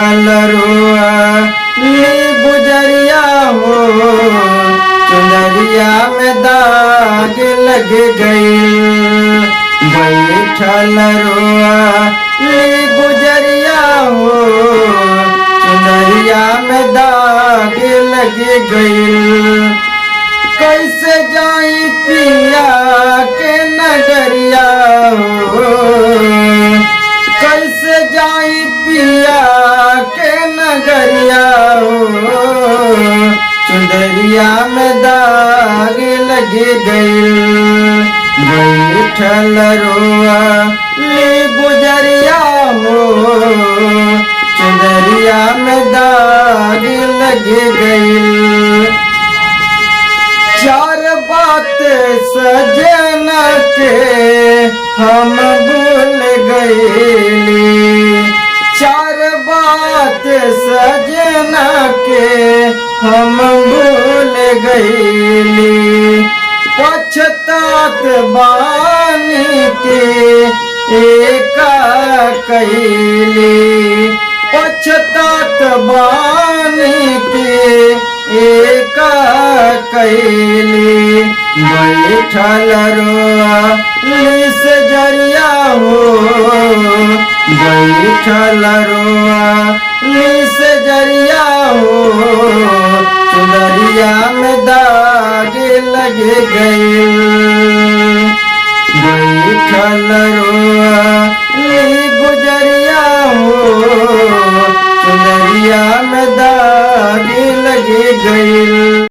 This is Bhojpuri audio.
बैठल रोआ ली गुजरिया हो, चुनरिया में दाग लग गई। बैठल रोआ ली गुजरिया हो, चुनरिया में दाग लग गई। कैसे जाई पिया के नगरिया हो, कैसे जाई पिया के नगरिया हो, चुंदरिया में दाग लग गई। बैठल रोआ ली गुजरिया हो, चुंदरिया में दाग लग गई। चार बात सजना के हम भूल गईली, चार बात सजना के हम भूल गईली। पछतात बानी के एका कैली, पछतात बानी के एका कैली। बैठल रोआ लिस जरिया हो, बैठल रोआ लिस जरिया हो, चुनरिया में दाग लग गई। बैठल रोआ ली गुजरिया हो, चुनरिया में दाग लग गई।